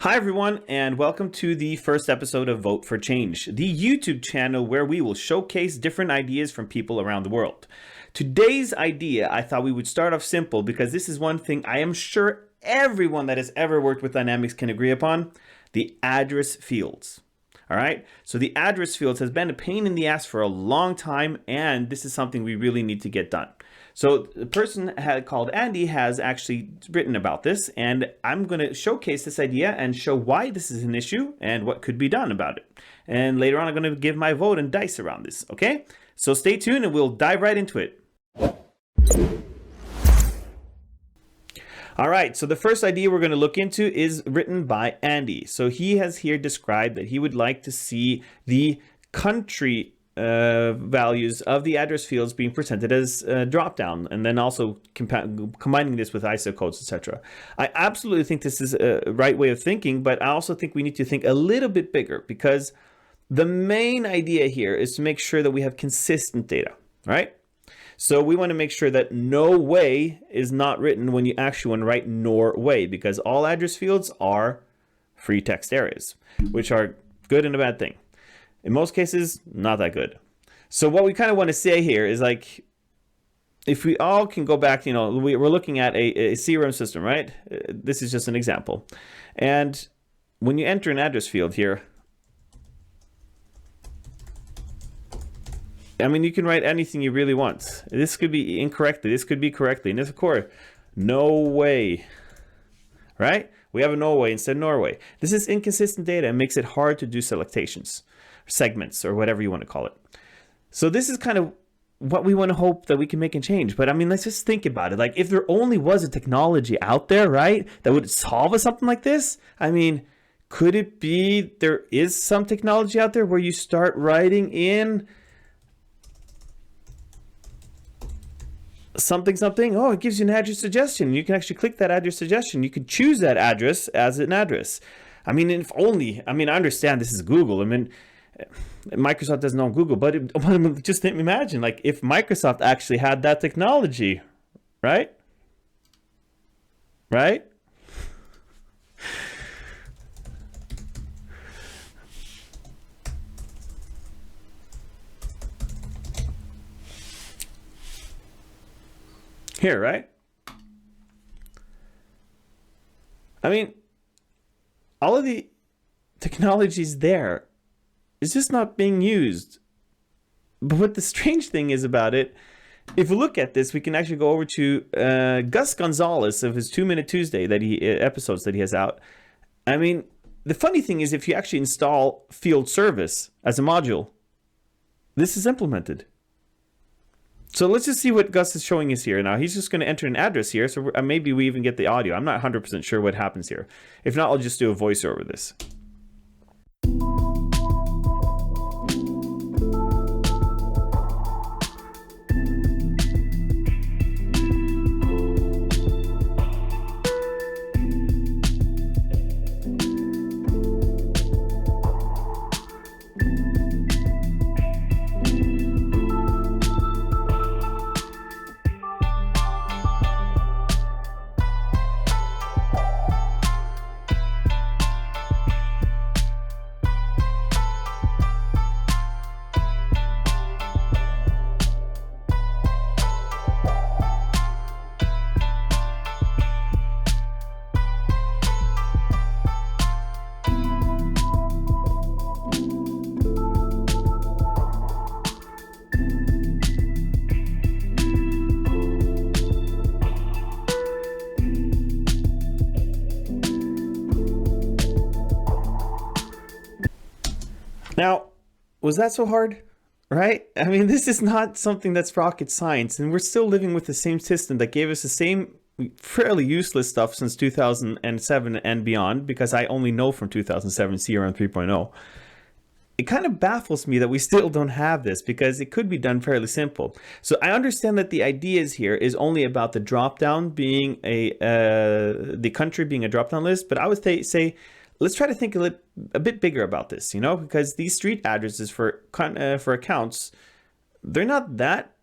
Hi, everyone, and welcome to the first episode of Vote for Change, the YouTube channel where we will showcase different ideas from people around the world. Today's idea, I thought we would start off simple because this is one thing I am sure everyone that has ever worked with Dynamics can agree upon: the address fields. All right, so the address fields has been a pain in the ass for a long time, and this is something we really need to get done. So the person called Andy has actually written about this, and I'm going to showcase this idea and show why this is an issue and what could be done about it. And later on, I'm going to give my vote and dice around this, okay? So stay tuned and we'll dive right into it. All right, so the first idea we're going to look into is written by Andy. So he has here described that he would like to see the country values of the address fields being presented as drop down, and then also combining this with ISO codes, etc. I absolutely think this is a right way of thinking, but I also think we need to think a little bit bigger, because the main idea here is to make sure that we have consistent data, right? So we want to make sure that no way is not written when you actually want to write Norway, because all address fields are free text areas, which are good and a bad thing. In most cases, not that good. So what we kind of want to say here is, like, if we all can go back, we're looking at a CRM system, right? This is just an example. And when you enter an address field here, I mean, you can write anything you really want. This could be incorrectly, this could be correctly. And this, of course, no way, right? We have a Norway instead of Norway. This is inconsistent data and makes it hard to do selectations, segments, or whatever you want to call it. So this is kind of what we want to hope that we can make a change. But I mean, let's just think about it. Like, if there only was a technology out there, right, that would solve something like this, I mean, could it be there is some technology out there where you start writing in something, oh, it gives you an address suggestion. You can actually click that address suggestion. You could choose that address as an address. I mean, if only, I understand this is Google. I mean, Microsoft doesn't own Google, but just imagine, like, if Microsoft actually had that technology, right? Right? Here, right? I mean, all of the technology's there. It's just not being used. But what the strange thing is about it, if we look at this, we can actually go over to Gus Gonzalez of his 2 Minute Tuesday episodes that he has out. I mean, the funny thing is, if you actually install field service as a module, this is implemented. So let's just see what Gus is showing us here. Now, he's just going to enter an address here, so maybe we even get the audio. I'm not 100% sure what happens here. If not, I'll just do a voiceover of this. Now, was that so hard? Right? I mean, this is not something that's rocket science, and we're still living with the same system that gave us the same fairly useless stuff since 2007 and beyond, because I only know from 2007 CRM 3.0. It kind of baffles me that we still don't have this, because it could be done fairly simple. So I understand that the ideas here is only about the drop-down being the country being a drop-down list, but I would say let's try to think a bit bigger about this, because these street addresses for accounts, they're not that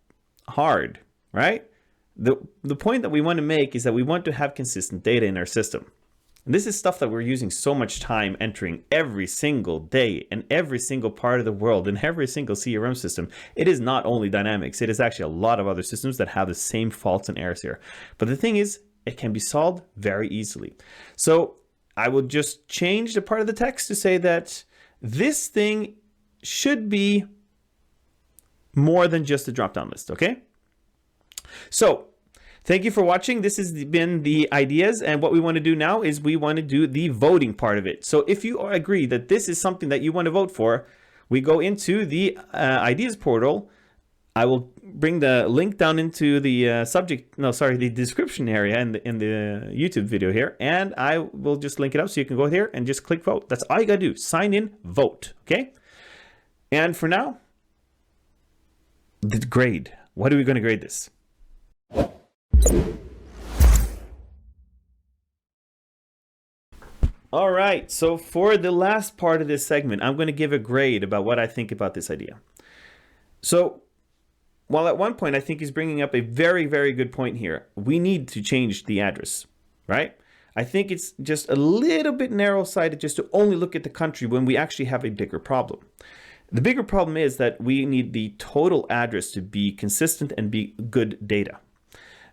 hard, right? The point that we want to make is that we want to have consistent data in our system. And this is stuff that we're using so much time entering every single day in every single part of the world, in every single CRM system. It is not only Dynamics, it is actually a lot of other systems that have the same faults and errors here. But the thing is, it can be solved very easily. So I will just change the part of the text to say that this thing should be more than just a drop-down list, okay? So thank you for watching. This has been the ideas, and what we want to do now is we want to do the voting part of it. So if you agree that this is something that you want to vote for, we go into the ideas portal. I will bring the link down into the the description area in the YouTube video here, and I will just link it up so you can go here and just click vote. That's all you gotta do. Sign in, vote, okay? And for now, the grade. What are we gonna grade this? All right, so for the last part of this segment, I'm going to give a grade about what I think about this idea. So while at one point I think he's bringing up a very, very good point here, we need to change the address, right? I think it's just a little bit narrow-sided just to only look at the country when we actually have a bigger problem. The bigger problem is that we need the total address to be consistent and be good data.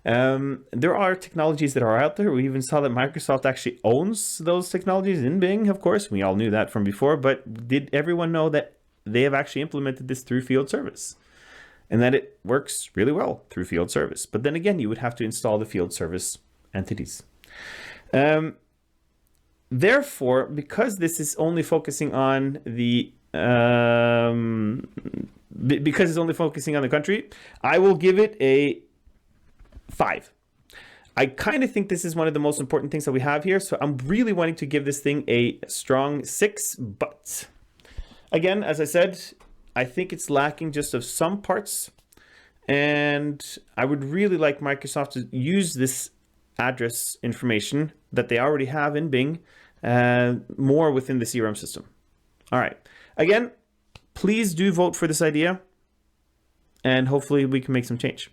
There are technologies that are out there. We even saw that Microsoft actually owns those technologies in Bing, of course. We all knew that from before, but did everyone know that they have actually implemented this through field service and that it works really well through field service? But then again, you would have to install the field service entities. Therefore, because this is only focusing on the because it's only focusing on the country, I will give it a 5. I kind of think this is one of the most important things that we have here, so I'm really wanting to give this thing a strong 6, but again, as I said, I think it's lacking just of some parts, and I would really like Microsoft to use this address information that they already have in Bing more within the CRM system. All right, again, please do vote for this idea, and hopefully we can make some change.